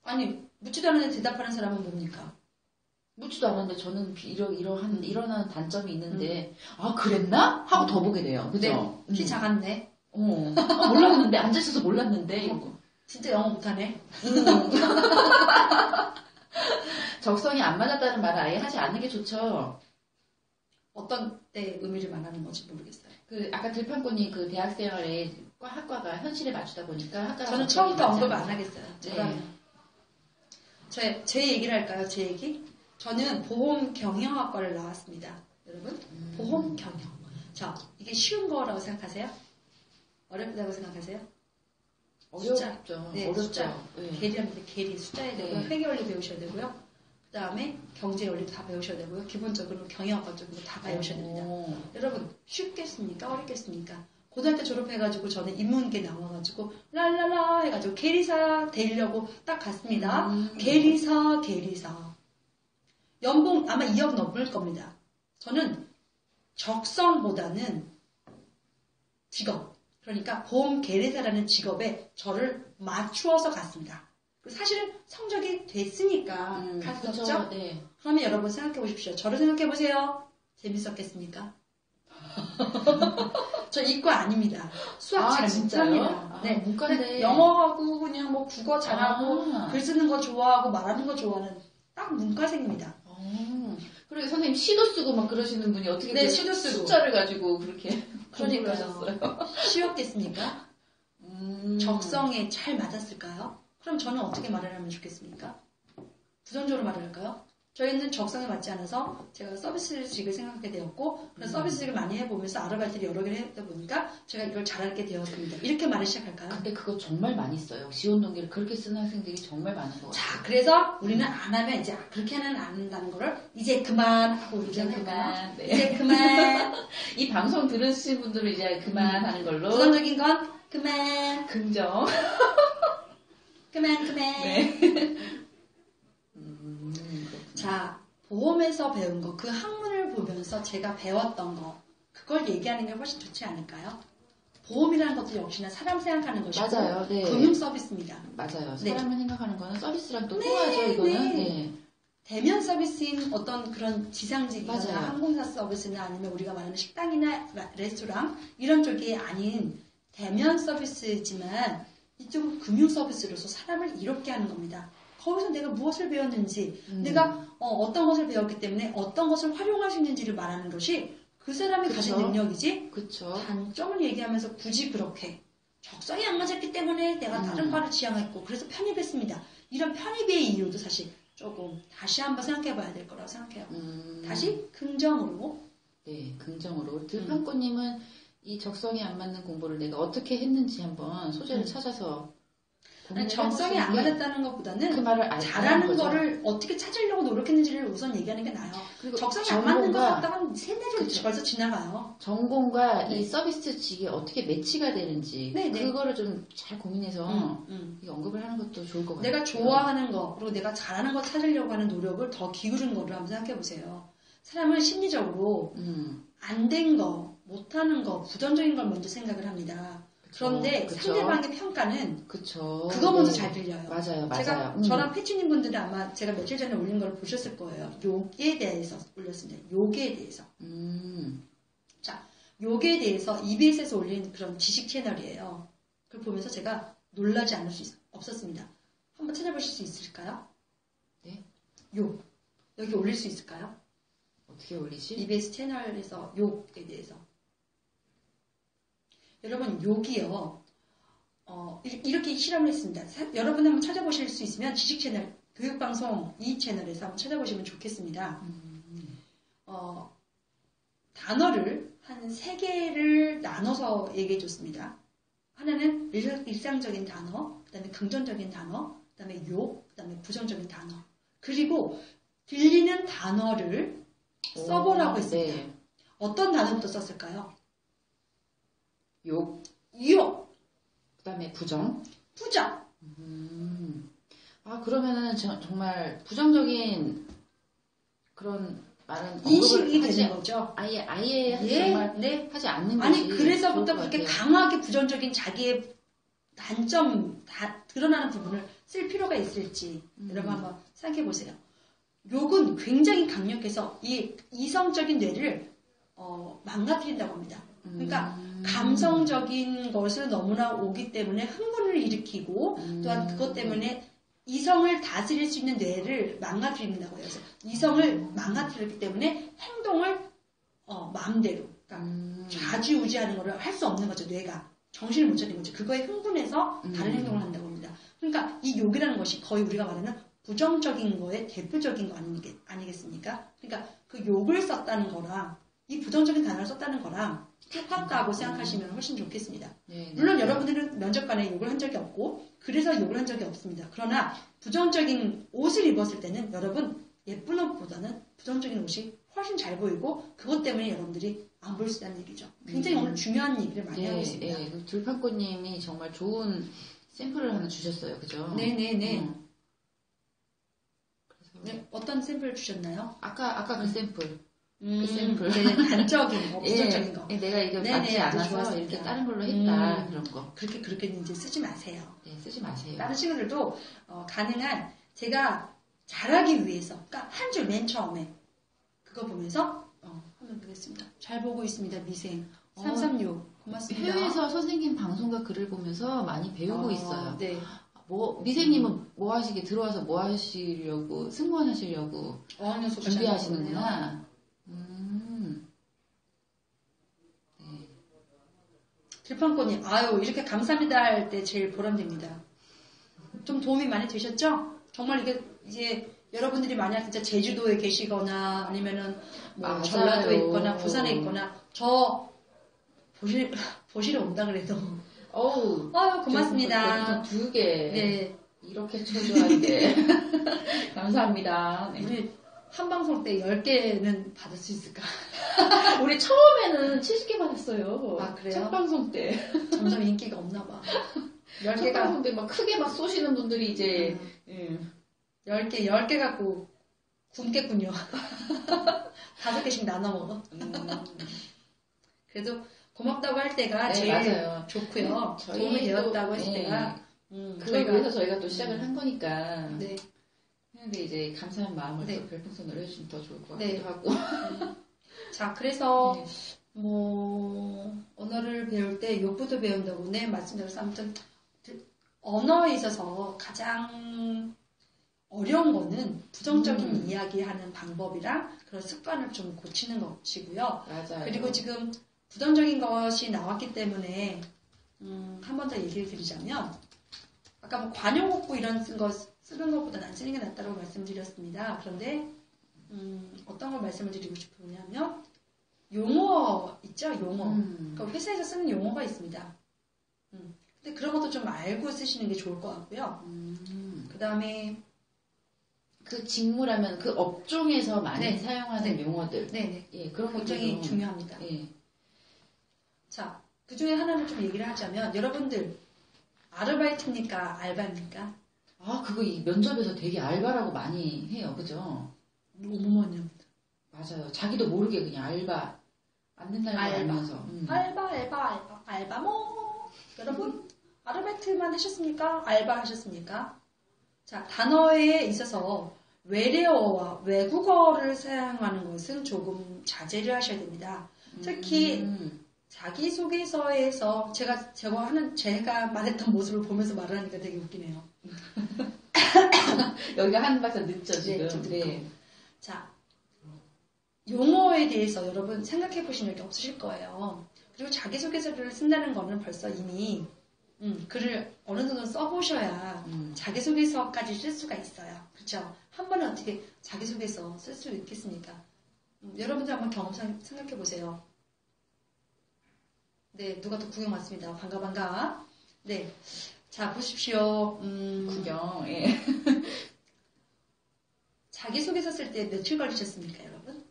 아니, 묻지도 않았는데 대답하는 사람은 뭡니까? 묻지도 않았는데 저는 이러한 단점이 있는데, 아, 그랬나? 하고 더 보게 돼요. 그죠? 네. 키 작았네. 아, 몰랐는데, 앉아있어서 몰랐는데, 이러고. 진짜 영어 못하네. 적성이 안 맞았다는 말을 아예 하지 않는 게 좋죠. 어떤 때 의미를 말하는 건지 모르겠어요. 아까 들판꾼이 그 대학생활에 학과가 현실에 맞추다 보니까 학과가 저는 처음부터 언급을 안 하겠어요. 네. 제 얘기를 할까요? 제 얘기? 저는 보험 경영학과를 나왔습니다. 여러분, 보험 경영. 자, 이게 쉬운 거라고 생각하세요? 어렵다고 생각하세요? 어렵죠. 네, 어렵죠. 숫자. 네. 계리합니다. 계리. 숫자에 되고요. 네. 회계 원리 배우셔야 되고요. 그 다음에 경제 원리 다 배우셔야 되고요. 기본적으로 경영학과 쪽으로 다 배우셔야 됩니다. 여러분, 쉽겠습니까? 어렵겠습니까? 고등학교 졸업해가지고 저는 인문계 나와가지고 랄랄라 해가지고 계리사 되려고 딱 갔습니다. 계리사. 연봉 아마 2억 넘을 겁니다. 저는 적성보다는 직업, 그러니까 보험 계리사라는 직업에 저를 맞추어서 갔습니다. 사실은 성적이 됐으니까 갔었죠? 그쵸, 네. 그러면 여러분 생각해 보십시오. 저를 생각해 보세요. 재밌었겠습니까? 저 이과 아닙니다. 수학 잘 못합니다. 네, 문과인데 영어하고 그냥 뭐 국어 잘하고 글 쓰는 거 좋아하고 말하는 거 좋아하는 딱 문과생입니다. 그리고 선생님 시도 쓰고 막 그러시는 분이 어떻게 네, 시도 쓰고 숫자를 가지고 그렇게 그러니까요. 쉬웠겠습니까? 적성에 잘 맞았을까요? 그럼 저는 어떻게 말을 하면 좋겠습니까? 부정적으로 말을 할까요? 저희는 적성에 맞지 않아서 제가 서비스직을 생각하게 되었고 그런 서비스직을 많이 해보면서 아르바이트를 여러 개를 했다 보니까 제가 이걸 잘하게 되었습니다. 이렇게 말을 시작할까요? 근데 그거 정말 많이 써요. 지원 동기를 그렇게 쓰는 학생들이 정말 많은 것 같아요. 자, 그래서 우리는 안 하면 이제 그렇게는 안 한다는 거를 이제 그만하고 이제 그만. 네. 이제 그만. 이 방송 들으신 분들은 이제 그만하는 걸로. 부정적인 건 그만. 긍정. 그만. 네. 자, 보험에서 배운 거, 그 학문을 보면서 제가 배웠던 거, 그걸 얘기하는 게 훨씬 좋지 않을까요? 보험이라는 것도 역시나 사람 생각하는 것이고 맞아요. 네. 금융 서비스입니다. 맞아요. 네. 사람을 생각하는 거는 서비스랑 또 통하죠. 이거는. 네. 대면 서비스인 어떤 그런 지상직이나 맞아요. 항공사 서비스나 아니면 우리가 말하는 식당이나 레스토랑 이런 쪽이 아닌 대면 서비스지만 이쪽은 금융 서비스로서 사람을 이롭게 하는 겁니다. 거기서 내가 무엇을 배웠는지, 내가 어떤 것을 배웠기 때문에 어떤 것을 활용할 수 있는지를 말하는 것이 그 사람이 가진 능력이지. 그쵸. 단점을 얘기하면서 굳이 그렇게 적성이 안 맞았기 때문에 내가 다른 과를 지향했고 그래서 편입했습니다. 이런 편입의 이유도 사실 조금 다시 한번 생각해 봐야 될 거라고 생각해요. 다시 긍정으로. 네, 긍정으로. 들판꽃님은 이 적성이 안 맞는 공부를 내가 어떻게 했는지 한번 소재를 찾아서 아니, 적성이 안 맞았다는 것보다는 그 말을 잘하는 거를 어떻게 찾으려고 노력했는지를 우선 얘기하는 게 나아요. 그리고 적성이 안 맞는 거 갖다가 세뇌를 벌써 지나가요. 전공과 이 서비스직이 어떻게 매치가 되는지 그거를 좀 잘 고민해서 이 언급을 하는 것도 좋을 것 같아요. 내가 좋아하는 거 그리고 내가 잘하는 거 찾으려고 하는 노력을 더 기울인 거를 한번 생각해 보세요. 사람은 심리적으로 안 된 거, 못하는 거, 부정적인 걸 먼저 생각을 합니다. 그런데 상대방의 평가는 그거 먼저 잘 들려요. 맞아요. 제가 저랑 패치님 분들은 아마 제가 며칠 전에 올린 걸 보셨을 거예요. 욕에 대해서 올렸습니다. 욕에 대해서. 자, 욕에 대해서 EBS에서 올린 그런 지식 채널이에요. 그걸 보면서 제가 놀라지 않을 수 없었습니다. 한번 찾아보실 수 있을까요? 네. 욕. 여기 올릴 수 있을까요? 어떻게 올리지? EBS 채널에서 욕에 대해서. 여러분, 욕이요. 이렇게 실험을 했습니다. 여러분 한번 찾아보실 수 있으면 지식 채널, 교육방송 이 채널에서 한번 찾아보시면 좋겠습니다. 단어를 한 3개를 나눠서 얘기해 줬습니다. 하나는 일상적인 단어, 그 다음에 긍정적인 단어, 그 다음에 욕, 그 다음에 부정적인 단어. 그리고 들리는 단어를 써보라고 했습니다. 네. 어떤 단어부터 썼을까요? 욕. 그 다음에 부정. 아, 그러면은 정말 부정적인 그런 말은 인식이 되는 거죠. 아예 정말 하지 않는 거지. 아니, 그래서부터 그렇게 강하게 부정적인 자기의 단점, 다 드러나는 부분을 쓸 필요가 있을지 여러분 한번 생각해 보세요. 욕은 굉장히 강력해서 이 이성적인 뇌를 망가뜨린다고 합니다. 그러니까 감성적인 것을 너무나 오기 때문에 흥분을 일으키고 또한 그것 때문에 이성을 다스릴 수 있는 뇌를 망가뜨린다고 해요. 그래서 이성을 망가뜨렸기 때문에 행동을 마음대로 그러니까 좌지우지하는 것을 할 수 없는 거죠. 뇌가 정신을 못 차리는 거죠. 그거에 흥분해서 다른 행동을 한다고 합니다. 그러니까 이 욕이라는 것이 거의 우리가 말하는 부정적인 거의 대표적인 거 아니겠습니까? 그러니까 그 욕을 썼다는 거랑 이 부정적인 단어를 썼다는 거랑 똑같다고 생각하시면 훨씬 좋겠습니다. 물론 여러분들은 면접관에 욕을 한 적이 없고 그래서 욕을 한 적이 없습니다. 그러나 부정적인 옷을 입었을 때는 여러분 예쁜 옷보다는 부정적인 옷이 훨씬 잘 보이고 그것 때문에 여러분들이 안 볼 수 있다는 얘기죠. 굉장히 오늘 중요한 얘기를 많이 하고 있습니다. 들판꽃님이 정말 좋은 샘플을 하나 주셨어요. 그죠? 네네네. 네, 어떤 샘플을 주셨나요? 아까 그 샘플. 그 샘플. 네, 단적인 거, 부정적인 거. 내가 이거 맞지 않아서 좋았습니다. 이렇게 다른 걸로 했다. 그런 거. 그렇게 이제 쓰지 마세요. 네, 쓰지 마세요. 다른 친구들도 가능한 제가 잘하기 위해서, 그러니까 한 줄 맨 처음에 그거 보면서 하면 되겠습니다. 잘 보고 있습니다. 미생 336 고맙습니다. 해외에서 선생님 방송과 글을 보면서 많이 배우고 있어요. 네. 미생님은 뭐 하시게 들어와서 뭐 하시려고 승무원 하시려고 준비하시는구나. 네. 들판꽃님, 아유 이렇게 감사합니다 할 때 제일 보람됩니다. 좀 도움이 많이 되셨죠? 정말 이게 이제 여러분들이 만약 진짜 제주도에 계시거나 아니면은 뭐 전라도에 있거나 부산에 있거나 저 보시러 온다 그래도 아유 고맙습니다. 2개 네. 이렇게 초조한데 감사합니다. 네. 우리 한 방송 때 10개는 받을 수 있을까? 우리 처음에는 70개 받았어요. 아 그래요? 첫 방송 때 점점 인기가 없나 봐. 10개가 첫 방송 때 막 크게 막 쏘시는 분들이 이제 10개 갖고 굶겠군요. 5개씩 나눠 먹어. 그래도 고맙다고 할 때가 제일 맞아요. 좋고요. 도움이 되었다고 했을 때가 그걸 위해서 저희가 또 시작을 한 거니까. 네. 근데 이제 감사한 마음을 또 별풍선으로 해주시면 더 좋을 것 네. 같기도 하고. 자, 그래서 뭐 언어를 배울 때 욕부터 배운다고 말씀드렸어요. 아무튼 언어에 있어서 가장 어려운 거는 부정적인 이야기하는 방법이랑 그런 습관을 좀 고치는 것이고요. 맞아요. 그리고 지금 부정적인 것이 나왔기 때문에 한 번 더 얘기를 드리자면 아까 뭐 관용어구 이런 쓰는 것보다 안 쓰는 게 낫다고 말씀드렸습니다. 그런데 어떤 걸 말씀을 드리고 싶으냐면 용어 있죠? 용어. 그러니까 회사에서 쓰는 용어가 있습니다. 근데 그런 것도 좀 알고 쓰시는 게 좋을 것 같고요. 그 다음에 그 직무라면 그 업종에서 많이 사용하는 용어들. 네네. 예, 그런 것도 굉장히 중요합니다. 예. 자, 그 중에 하나를 좀 얘기를 하자면 여러분들 아르바이트입니까? 알바입니까? 아, 그거 이 면접에서 되게 알바라고 많이 해요. 그죠? 너무 많이 합니다. 맞아요. 자기도 모르게 그냥 알바. 안 된다는 걸 알면서. 알바 뭐 여러분 아르바이트만 하셨습니까? 알바 하셨습니까? 자, 단어에 있어서 외래어와 외국어를 사용하는 것은 조금 자제를 하셔야 됩니다. 특히 자기소개서에서 제가 말했던 모습을 보면서 말을 하니까 되게 웃기네요. 여기가 한 발짝 늦죠, 지금. 네. 자, 용어에 대해서 여러분 생각해 보신 적이 없으실 거예요. 그리고 자기소개서를 쓴다는 거는 벌써 이미 글을 어느 정도 써보셔야 자기소개서까지 쓸 수가 있어요. 그렇죠? 한 번에 어떻게 자기소개서 쓸 수 있겠습니까? 여러분들 한번 경험상 생각해 보세요. 네, 누가 또 구경 왔습니다. 반가. 네, 자 보십시오. 구경. 예. 자기소개서 쓸 때 며칠 걸리셨습니까, 여러분?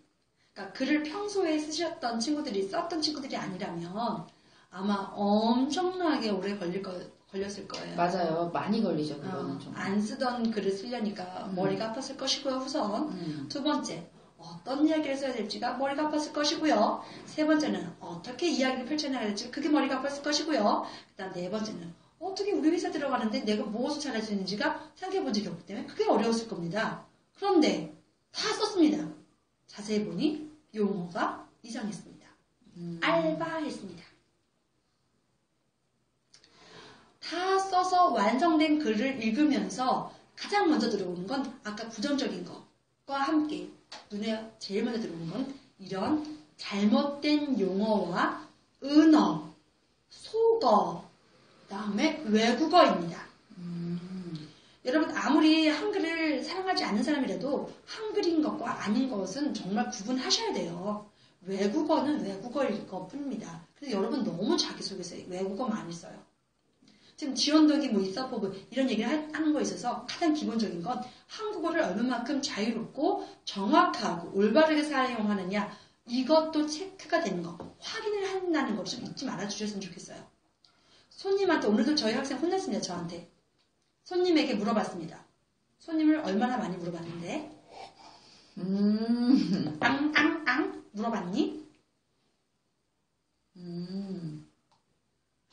그러니까 글을 평소에 썼던 친구들이 아니라면 아마 엄청나게 오래 걸렸을 거예요. 맞아요. 많이 걸리죠, 그거는 좀. 안 쓰던 글을 쓰려니까 머리가 아팠을 것이고요, 우선. 두 번째, 어떤 이야기를 써야 될지가 머리가 아팠을 것이고요. 세 번째는 어떻게 이야기를 펼쳐나가야 될지 그게 머리가 아팠을 것이고요. 그 다음 네 번째는 어떻게 우리 회사 들어가는데 내가 무엇을 잘할 수 있는지가 생각해 본 적이 없기 때문에 그게 어려웠을 겁니다. 그런데 다 썼습니다. 자세히 보니 용어가 이상했습니다. 알바했습니다. 다 써서 완성된 글을 읽으면서 가장 먼저 들어오는 건 아까 부정적인 것과 함께 눈에 제일 먼저 들어오는 건 이런 잘못된 용어와 은어, 속어, 그 다음에 외국어입니다. 여러분 아무리 한글을 사랑하지 않는 사람이라도 한글인 것과 아닌 것은 정말 구분하셔야 돼요. 외국어는 외국어일 것뿐입니다. 그래서 여러분 너무 자기소개서 외국어 많이 써요. 지금 지원독이 뭐 입사포부 이런 얘기를 하는 거에 있어서 가장 기본적인 건 한국어를 얼마만큼 자유롭고 정확하고 올바르게 사용하느냐 이것도 체크가 되는 거 확인을 한다는 걸 좀 잊지 말아주셨으면 좋겠어요. 손님한테 오늘도 저희 학생 혼냈습니다. 저한테. 손님에게 물어봤습니다. 손님을 얼마나 많이 물어봤는데 앙 물어봤니?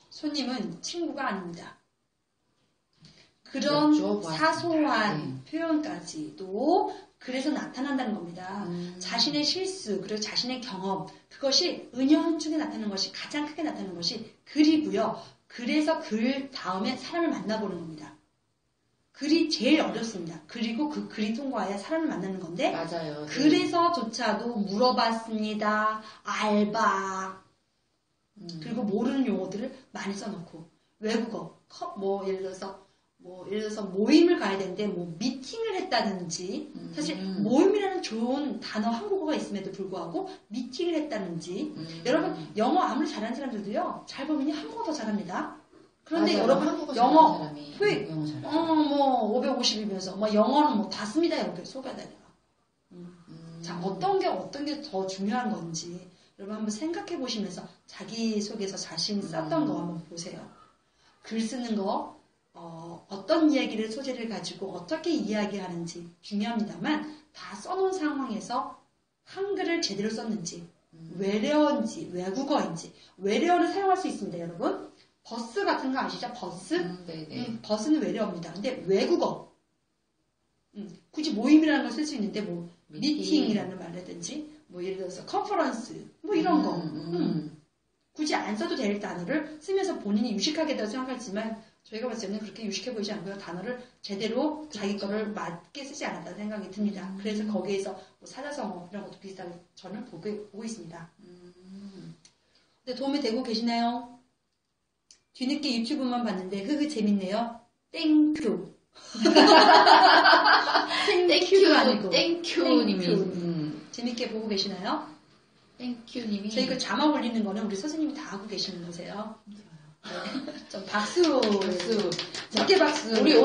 손님은 친구가 아닙니다. 그런 사소한 표현까지도 그래서 나타난다는 겁니다. 자신의 실수 그리고 자신의 경험 그것이 은연중에 나타나는 것이 가장 크게 나타나는 것이 글이고요. 그래서 글 다음에 사람을 만나보는 겁니다. 글이 제일 어렵습니다. 그리고 그 글이 통과해야 사람을 만나는 건데 맞아요. 그래서조차도 물어봤습니다. 알바 그리고 모르는 용어들을 많이 써놓고 외국어 예를 들어서 모임을 가야 되는데 미팅을 했다든지 사실 모임이라는 좋은 단어 한국어가 있음에도 불구하고 미팅을 했다든지 여러분 영어 아무리 잘하는 사람들도요 잘 보면 한국어 더 잘합니다. 그런데 맞아요. 여러분 영어 토익 550이면서 영어는 다 씁니다. 이렇게 속에다가 자 어떤 게 더 중요한 건지 여러분 한번 생각해 보시면서 자기소개서 자신이 썼던 거 한번 보세요. 글 쓰는 거 어떤 이야기를 소재를 가지고 어떻게 이야기하는지 중요합니다만 다 써놓은 상황에서 한글을 제대로 썼는지 외래어인지 외국어인지 외래어는 사용할 수 있습니다. 여러분 버스 같은 거 아시죠? 버스? 버스는 외래어입니다. 근데 외국어 굳이 모임이라는 걸 쓸 수 있는데 미팅이라는 말이라든지 예를 들어서 컨퍼런스 이런 거 굳이 안 써도 될 단어를 쓰면서 본인이 유식하게도 생각하지만 저희가 봤을 때는 그렇게 유식해 보이지 않고요. 단어를 제대로 자기 거를 맞게 쓰지 않았다는 생각이 듭니다. 그래서 거기에서 사자성어 이런 것도 비슷하게 저는 보고 있습니다. 근데 도움이 되고 계시나요? 뒤늦게 유튜브만 봤는데 재밌네요. 땡큐. 땡큐가 아니고 땡큐님이 재밌게 보고 계시나요? 땡큐님이 저희 자막 올리는 거는 우리 선생님이 다 하고 계시는 거세요. 네. 좀 박수. 어깨 박수. 우리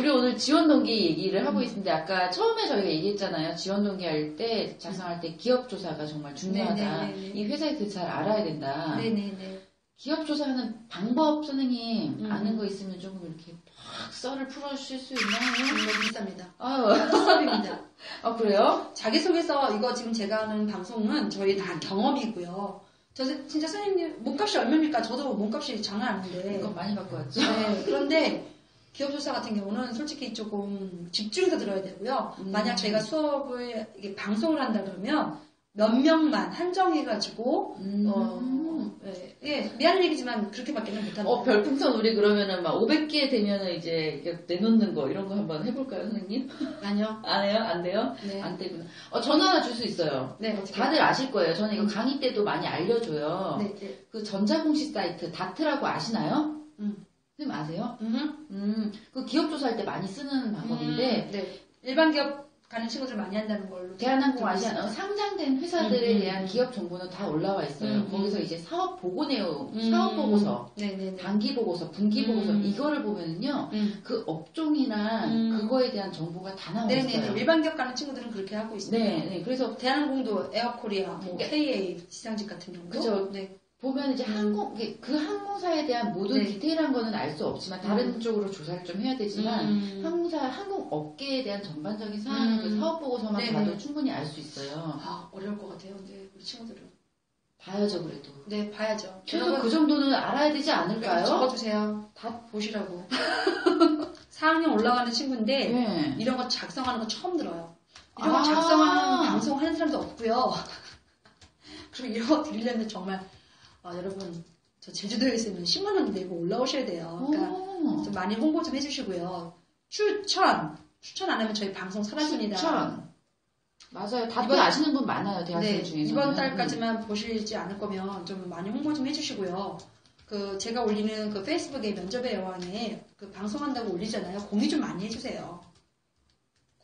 오늘 지원 동기 얘기를 하고 있는데 아까 처음에 저희가 얘기했잖아요. 지원 동기 할 때 작성할 때 기업 조사가 정말 중요하다. 이 회사에 대해서 잘 알아야 된다. 네네네. 기업 조사하는 방법 선생님 아는 거 있으면 조금 이렇게 팍 썰을 풀어주실 수 있나요? 너무 비쌉니다. 비쌉니다. 그래요? 자기소개서 이거 지금 제가 하는 방송은 저희 다 경험이고요. 저 진짜 선생님 몸값이 얼마입니까? 저도 몸값이 장난 아닌데. 이거 많이 받고 왔죠. 네. 그런데 기업조사 같은 경우는 솔직히 조금 집중해서 들어야 되고요. 만약 저희가 수업을 방송을 한다 그러면 몇 명만 한정해가지고 미안한 얘기지만 그렇게밖에는 못합니다. 별풍선 우리 그러면은 막 500개 되면은 이제 내놓는 거 이런 거 한번 해볼까요, 선생님? 아니요. 안 해요? 안 돼요? 네. 안 되구나. 전화 하나 줄 수 있어요. 네, 어떻게? 다들 아실 거예요. 저는 이거 강의 때도 많이 알려줘요. 네, 네. 그 전자공시 사이트 다트라고 아시나요? 선생님 아세요? 그 기업 조사할 때 많이 쓰는 방법인데 네. 일반 기업 가는 친구들 많이 한다는 걸로. 대한항공 아시아 상장된 회사들에 대한 기업 정보는 다 올라와 있어요. 거기서 이제 사업 보고 내용, 사업 보고서, 단기 보고서, 분기 보고서 이거를 보면은요, 그 업종이나 그거에 대한 정보가 다 나와 있어요. 네네. 일반 기업 가는 친구들은 그렇게 하고 있습니다. 네. 그래서 대한항공도 에어코리아, KA 지상직 같은 경우. 그죠. 네. 보면 이제 그 항공사에 대한 모든 디테일한 거는 알 수 없지만 다른 쪽으로 조사를 좀 해야 되지만 항공 업계에 대한 전반적인 사항을 그 사업 보고서만 봐도 충분히 알 수 있어요. 어려울 것 같아요. 근데 우리 친구들은 봐야죠, 그래도. 네, 봐야죠. 최소 그 정도는 알아야 되지 않을까요? 적어주세요. 다 보시라고. 4학년 올라가는 친구인데 네. 이런 거 작성하는 거 처음 들어요. 이런 거 작성하는 방송하는 사람도 없고요. 그리고 이런 거 드리려면 정말 여러분 저 제주도에 있으면 10만 원 내고 올라오셔야 돼요. 그러니까 좀 많이 홍보 좀 해주시고요. 추천 안 하면 저희 방송 사라집니다. 추천. 맞아요. 다들 아시는 분 많아요. 대학생 네, 중에서. 이번 달까지만 보시지 않을 거면 좀 많이 홍보 좀 해주시고요. 제가 올리는 그 페이스북에 면접의 여왕에 그 방송한다고 올리잖아요. 공유 좀 많이 해주세요.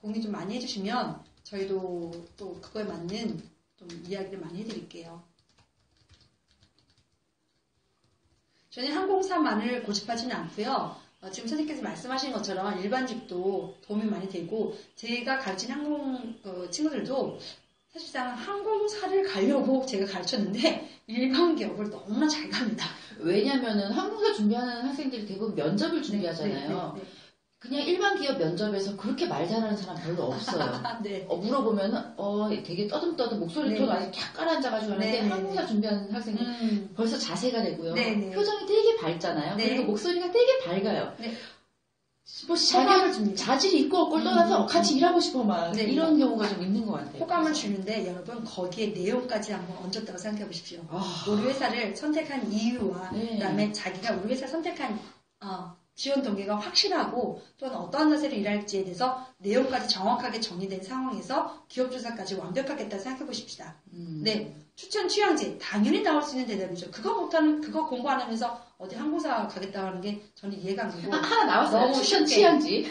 공유 좀 많이 해주시면 저희도 또 그거에 맞는 좀 이야기를 많이 해드릴게요. 저는 항공사만을 고집하지는 않고요. 지금 선생님께서 말씀하신 것처럼 일반직도 도움이 많이 되고 제가 가르친 항공 친구들도 사실상 항공사를 가려고 제가 가르쳤는데 일반 기업을 너무나 잘 갑니다. 왜냐면은 항공사 준비하는 학생들이 대부분 면접을 준비하잖아요. 네. 그냥 일반 기업 면접에서 그렇게 말 잘하는 사람 별로 없어요. 네. 물어보면은 되게 떠듬떠듬 목소리 톤 아주 쫙 깔아앉아가지고 하는데 항공사 준비하는 학생은 벌써 자세가 되고요. 표정이 되게 밝잖아요. 그리고 목소리가 되게 밝아요. 뭐 자질이 있고 없고를 떠나서 같이 일하고 싶어 막 이런 경우가 좀 있는 것 같아요. 호감을 주는데 여러분 거기에 내용까지 한번 얹었다고 생각해 보십시오. 우리 회사를 선택한 이유와 그다음에 자기가 우리 회사 선택한 지원 동기가 확실하고 또한 어떠한 자세로 일할지에 대해서 내용까지 정확하게 정리된 상황에서 기업 조사까지 완벽하겠다 생각해 보십시다. 네, 추천 취향지 당연히 나올 수 있는 대답이죠. 그거 공부 안 하면서 어디 항공사 가겠다고 하는 게 저는 이해가 안 가고 하나 나왔어요. 너무 추천 취향지.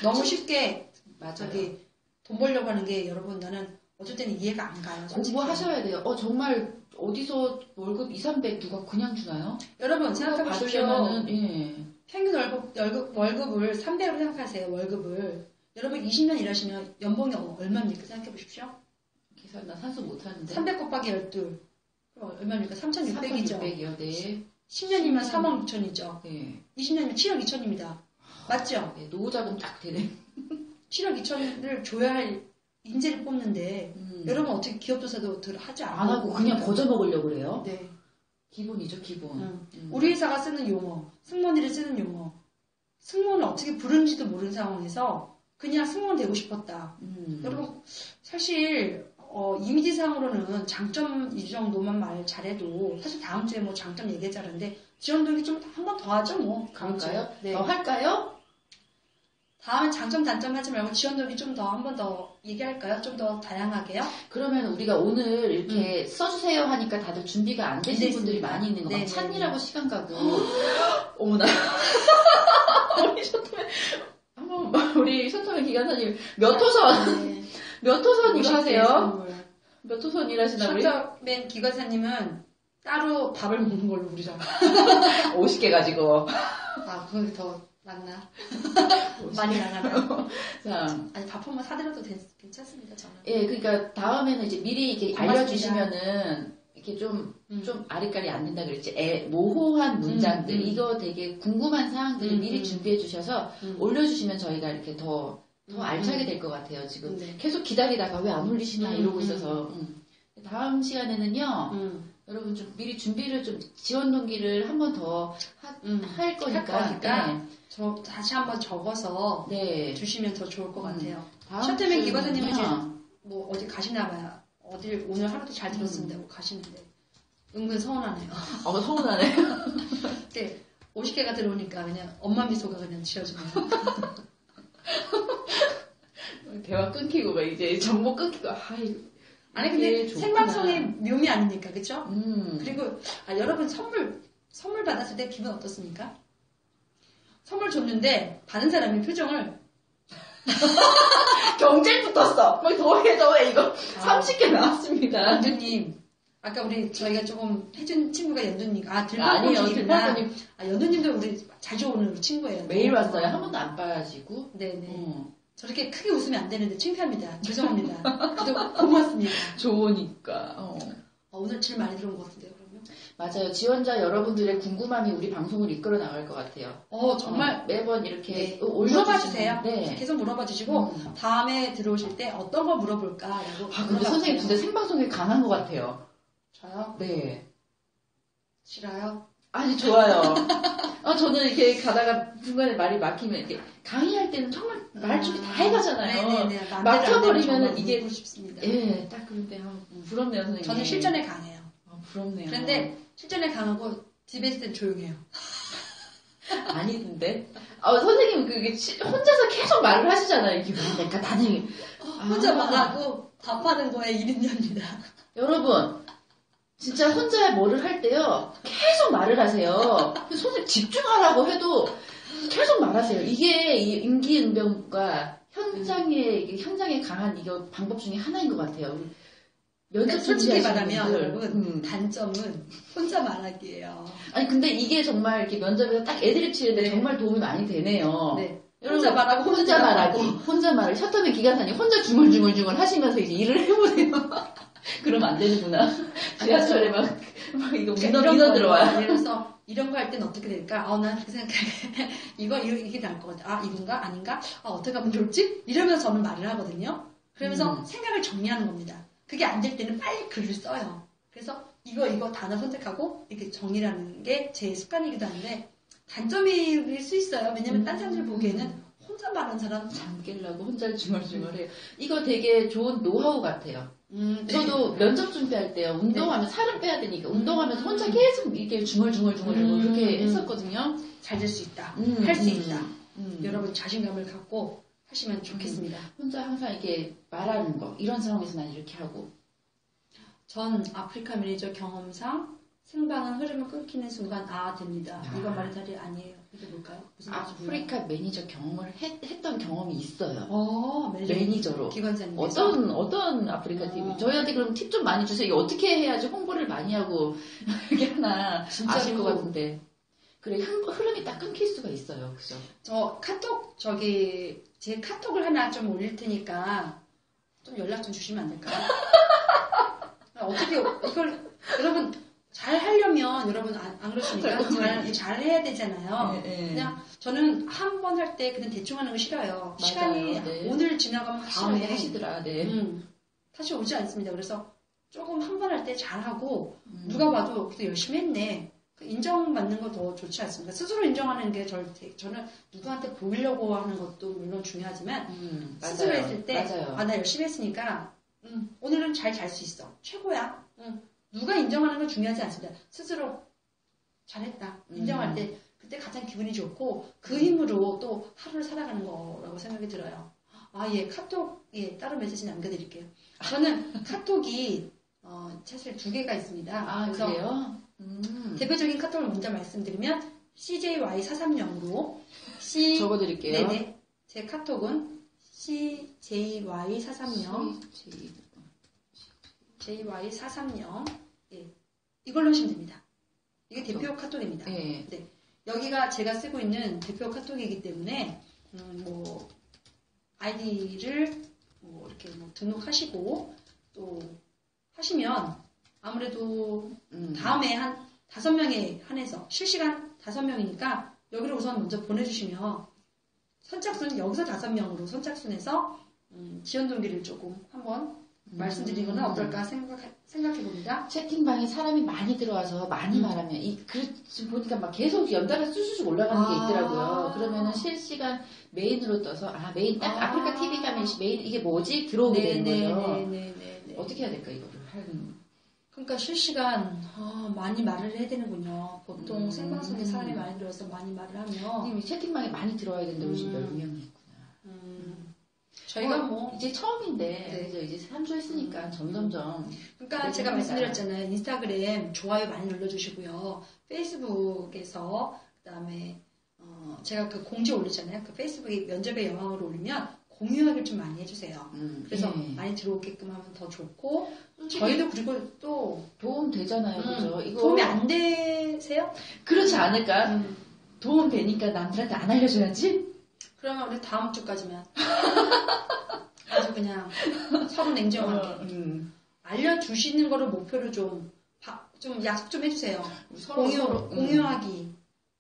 너무 쉽게 저기 돈 벌려고 하는 게 여러분 나는 어쩔 때는 이해가 안 가요. 솔직히. 공부하셔야 돼요. 정말 어디서 월급 200, 300 누가 그냥 주나요? 여러분 생각해 보십시오. 평균 월급을 300으로 생각하세요. 월급을. 여러분 20년 일하시면 연봉이 얼마입니까? 생각해 보십시오. 계산 나 산수 못하는데. 300 곱하기 12. 그럼 얼마입니까? 3,600이죠. 3,600이요. 네. 10년이면 4만 9천이죠. 네. 20년이면 7억 2천입니다. 맞죠? 네, 노후자금 딱 되네. 7억 2천을 줘야 할 인재를 뽑는데 여러분 어떻게 기업조사도 하지 안 하고 그냥 거저 먹으려고 그래요? 네. 기본이죠, 기본. 우리 회사가 쓰는 용어, 승무원들이 쓰는 용어. 승무원을 어떻게 부르는지도 모르는 상황에서 그냥 승무원 되고 싶었다. 여러분, 사실, 이미지상으로는 장점 이 정도만 말 잘해도 사실 다음 주에 뭐 장점 얘기하자는데 지원동이 좀 한 번 더 하죠, 뭐. 그럴까요? 네. 더 할까요? 다음에 장점, 단점 하지 말고 지원동이 좀 더 한 번 더 얘기할까요? 좀 더 다양하게요? 그러면 우리가 오늘 이렇게 써주세요 하니까 다들 준비가 안 되신 분들이 많이 있는 거. 막 찬이라고 시간 가고. 어머나. 우리 쇼토맨 기관사님 몇 호선? 몇 호선 이거 하세요? 몇 호선 일하시나 우리? 쇼토맨 기관사님은 따로 밥을 먹는 걸로 우리랑 50개 가지고. 그게 더 맞나? 많이 나가나요? 자, 아니 밥 한 번 사드려도 괜찮습니다 저는. 예, 그러니까 다음에는 이제 미리 이렇게 알려주시면은 이렇게 좀 아리까리 안 된다 그랬지. 모호한 문장들 이거 되게 궁금한 사항들을 미리 준비해 주셔서 올려주시면 저희가 이렇게 더 알차게 될 것 같아요. 지금 계속 기다리다가 왜 안 올리시나 이러고 있어서 다음 시간에는요. 여러분 좀 미리 준비를 좀 지원 동기를 한 번 더 할 거니까 저 다시 한번 적어서 주시면 더 좋을 것 같아요. 쇼트맨 기관사님은 이제 뭐 어디 가시나 봐요. 어딜 오늘 하루도 잘 들었습니다. 가시는데 은근 서운하네요. 서운하네. 네, 50개가 들어오니까 그냥 엄마 미소가 그냥 지어지네요. 대화 끊기고 막 이제 정보 끊기고 아니 근데 생방송의 묘미 아닙니까, 그렇죠? 그리고 여러분 선물 받았을 때 기분 어떻습니까? 선물 줬는데 받은 사람의 표정을 경쟁 붙었어. 더해 이거 30개 나왔습니다. 연두님, 아까 저희가 조금 해준 친구가 연두님, 들판분이구나. 연두님도 우리 자주 오는 친구예요. 매일 왔어요. 한 번도 안 빠지고. 네네. 저렇게 크게 웃으면 안 되는데 창피합니다. 죄송합니다. 그래도 고맙습니다. 좋으니까. 오늘 제일 많이 들어온 것 같은데요, 그러면? 맞아요. 지원자 여러분들의 궁금함이 우리 방송을 이끌어 나갈 것 같아요. 정말 매번 이렇게 물어봐 주세요. 네. 계속 물어봐 주시고 다음에 들어오실 때 어떤 거 물어볼까라고. 근데 선생님 진짜 생방송에 강한 것 같아요. 저요? 네. 싫어요? 아니, 좋아요. 저는 이렇게 가다가 중간에 말이 막히면, 이렇게 강의할 때는 정말 말줄이 다 해가잖아요. 네네네. 막혀버리면 이게. 싶습니다. 예, 딱 그런데, 부럽네요, 선생님. 저는 실전에 강해요. 부럽네요. 그런데 실전에 강하고 집에 있을 땐 조용해요. 아니던데? 선생님은 그게 혼자서 계속 말을 하시잖아요. 이게 내가 나중에. 혼자 말하고 답하는 거에 1인자입니다. 여러분, 진짜 혼자 뭐를 할 때요, 계속 말을 하세요. 선생님 집중하라고 해도 계속 말하세요. 이게 임기응변과 현장에 강한 이거 방법 중에 하나인 것 같아요. 그러니까 솔직히 말하면 여러분 단점은 혼자 말하기예요. 아니 근데 이게 정말 이렇게 면접에서 딱 애드립 치는데 정말 도움이 많이 되네요. 네. 혼자 말하고 혼자 말하기, 혼자 말을 셔터맨 기관사님 혼자 중얼중얼 하시면서 이제 일을 해보세요. 그러면 안 되는구나. 지하철에 막 이거 민원 들어와요. 예를 들어서 이런 거 할 때는 어떻게 될까? 난 그렇게 생각해. 이게 나을 것 같아. 이건가? 아닌가? 어떻게 하면 좋지? 이러면서 저는 말을 하거든요. 그러면서 생각을 정리하는 겁니다. 그게 안 될 때는 빨리 글을 써요. 그래서 이거 단어 선택하고 이렇게 정리를 하는 게 제 습관이기도 한데 단점일 수 있어요. 왜냐면 딴 사람들 보기에는 혼자 말하는 사람 잠 깨려고 혼자 중얼중얼해요. 이거 되게 좋은 노하우 같아요. 저도 면접 준비할 때요. 운동하면 살을 빼야 되니까 운동하면서 혼자 계속 이렇게 중얼중얼 그렇게 했었거든요. 잘 될 수 있다. 할 수 있다. 여러분 자신감을 갖고 하시면 좋겠습니다. 혼자 항상 이렇게 말하는 거 이런 상황에서 난 이렇게 하고 전 아프리카 매니저 경험상 생방은 흐름을 끊기는 순간 됩니다. 이건 말이 다리 아니에요. 이게 뭘까요? 무슨 아프리카 매니저 경험을 했던 경험이 있어요. 매니저로. 기관사님. 어떤 아프리카 TV? 저희한테 그럼 팁 좀 많이 주세요. 이게 어떻게 해야지 홍보를 많이 하고 이게 하나 아실 것 같은데. 그래 흐름이 딱 끊길 수가 있어요. 그죠? 저 카톡 제 카톡을 하나 좀 올릴 테니까 좀 연락 좀 주시면 안 될까요? 어떻게 이걸 여러분 잘 하려면 여러분 안 그렇습니까? 잘 해야 되잖아요. 그냥 저는 한 번 할 때 그냥 대충 하는 거 싫어요. 맞아요. 시간이 오늘 지나가면 다음에 하시더라. 다시 오지 않습니다. 그래서 조금 한 번 할 때 잘하고 누가 봐도 그래도 열심히 했네. 인정받는 거 더 좋지 않습니까? 스스로 인정하는 게 저는 누구한테 보이려고 하는 것도 물론 중요하지만 스스로 했을 때 나 열심히 했으니까 오늘은 잘 잘 수 있어. 최고야. 누가 인정하는 건 중요하지 않습니다. 스스로 잘했다. 인정할 때 그때 가장 기분이 좋고 그 힘으로 또 하루를 살아가는 거라고 생각이 들어요. 카톡에 따로 메시지 남겨드릴게요. 저는 카톡이 사실 2개가 있습니다. 그래서 그래요? 대표적인 카톡을 먼저 말씀드리면 CJY430으로 적어드릴게요. 네네. 제 카톡은 CJY430 JY430 이걸로 하시면 됩니다. 이게 대표 카톡입니다. 네. 여기가 제가 쓰고 있는 대표 카톡이기 때문에 아이디를 이렇게 등록하시고 또 하시면 아무래도 다음에 한 5명에 한해서 실시간 5명이니까 여기를 우선 먼저 보내주시면 선착순 여기서 5명으로 선착순해서 지원 동기를 조금 한번 말씀드린 건 어떨까 생각해봅니다. 채팅방에 사람이 많이 들어와서 많이 말하면 지금 보니까 막 계속 연달아 쑥쑥 올라가는 게 있더라고요. 그러면은 실시간 메인으로 떠서 메인 딱 아프리카 TV 가면 메인 이게 뭐지 들어오게 되는 거죠. 어떻게 해야 될까 이거를 하는. 그러니까 실시간 많이 말을 해야 되는군요. 보통 생방송에 사람이 많이 들어와서 많이 말을 하면 채팅방에 많이 들어와야 되는데 우리 몇 명이 있구나. 저희가 이제 처음인데 이제 3주 했으니까 점점점. 그러니까 제가 말씀드렸잖아요. 인스타그램 좋아요 많이 눌러주시고요. 페이스북에서 그다음에 제가 그 공지 올리잖아요. 그 페이스북에 면접의 여왕을 올리면 공유하기를 좀 많이 해주세요. 그래서 많이 들어오게끔 하면 더 좋고 저희도 그리고 또 도움 되잖아요. 그죠? 이거 도움이 안 되세요? 그렇지 않을까? 도움 되니까 남들한테 안 알려줘야지? 그러면 우리 다음 주까지만 아주 그냥 서로 냉정하게 알려주시는 거를 목표로 좀 약속 좀 해주세요. 서로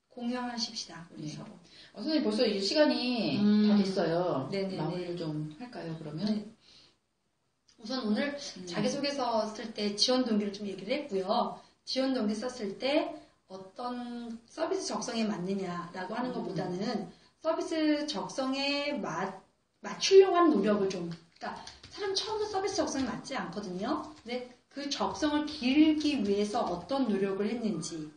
공유하십시다. 우리 서로. 선생님 벌써 이제 시간이 다 됐어요. 마무리를 좀 할까요, 그러면? 우선 오늘 자기소개서 쓸 때 지원 동기를 좀 얘기를 했고요. 지원 동기 썼을 때 어떤 서비스 적성에 맞느냐라고 하는 것보다는 서비스 적성에 맞추려고 하는 노력을 좀, 그러니까 사람 처음부터 서비스 적성에 맞지 않거든요. 근데 그 적성을 기르기 위해서 어떤 노력을 했는지,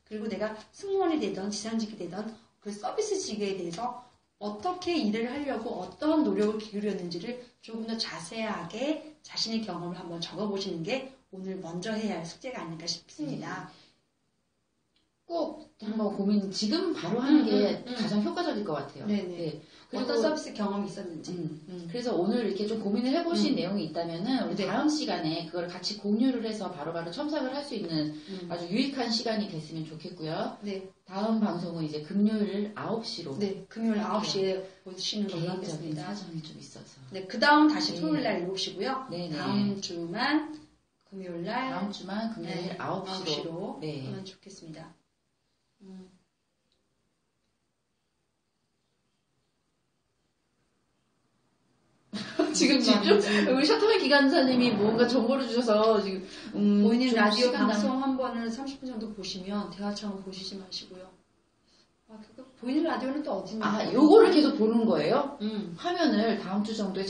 그리고 내가 승무원이 되던 지상직이 되던 그 서비스직에 대해서 어떻게 일을 하려고 어떤 노력을 기울였는지를 조금 더 자세하게 자신의 경험을 한번 적어보시는 게 오늘 먼저 해야 할 숙제가 아닐까 싶습니다. 꼭 한번 고민, 지금 바로 하는 게 가장 효과적일 것 같아요. 네네. 네. 어떤 서비스 경험이 있었는지. 그래서 오늘 이렇게 좀 고민을 해보신 내용이 있다면은 우리 다음 시간에 그걸 같이 공유를 해서 바로바로 첨삭을 할 수 있는 아주 유익한 시간이 됐으면 좋겠고요. 네. 다음 방송은 이제 금요일 9시로. 네, 금요일 9시에 보시는 걸로 개인적인 하겠습니다. 사정이 좀 있어서. 네, 그 다음 다시 토요일 날 7시고요. 네네. 다음 주만 금요일 날. 다음 주만 금요일 네, 9시로. 네. 하면 좋겠습니다. 지금 집중, 우리 셔터맨 기관사님이 뭔가 정보를 주셔서 지금, 보이는 라디오 방송 한 번을 30분 정도 보시면 대화창을 보시지 마시고요. 보이는 라디오는 또 어디냐? 요거를 계속 보는 거예요? 화면을 다음 주 정도에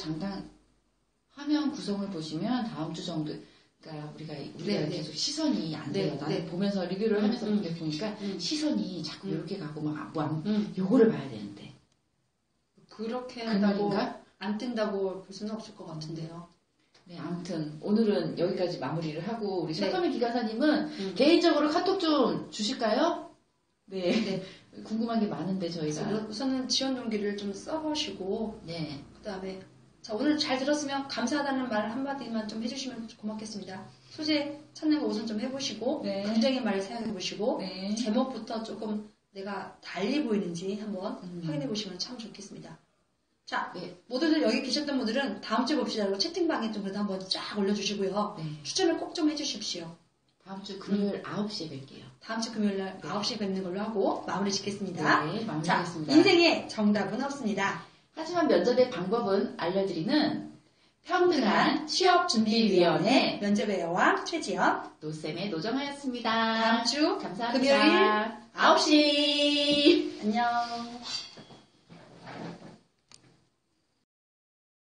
화면 구성을 보시면 다음 주 정도, 그러니까 우리가 계속 시선이 안 돼요. 나는 보면서 리뷰를 하면서 보니까 시선이 자꾸 이렇게 가고 요거를 봐야 되는데. 그렇게 한다고 안 뜬다고 볼 수는 없을 것 같은데요. 네, 아무튼 오늘은 여기까지 마무리를 하고 우리 셔터맨 기관사님은 개인적으로 카톡 좀 주실까요? 네. 궁금한 게 많은데 저희가 우선은 지원 동기를 좀 써보시고 그다음에 자, 오늘 잘 들었으면 감사하다는 말 한마디만 좀 해주시면 고맙겠습니다. 소재 찾는 거 우선 좀 해보시고 긍정의 말을 사용해보시고 제목부터 조금 내가 달리 보이는지 한번 확인해보시면 참 좋겠습니다. 자, 모두들 여기 계셨던 분들은 다음 주에 봅시다라고 채팅방에 좀 그래도 한번 쫙 올려주시고요. 추천을 꼭 좀 해주십시오. 다음 주 금요일 9시에 뵐게요. 다음 주 금요일 날 9시에 뵙는 걸로 하고 마무리 짓겠습니다. 네, 마무리하겠습니다. 자, 인생에 정답은 없습니다. 하지만 면접의 방법은 알려드리는 평등한 취업준비위원회 면접의 여왕 최지연 노쌤의 노정아였습니다. 다음 주 감사합니다. 금요일 9시 안녕.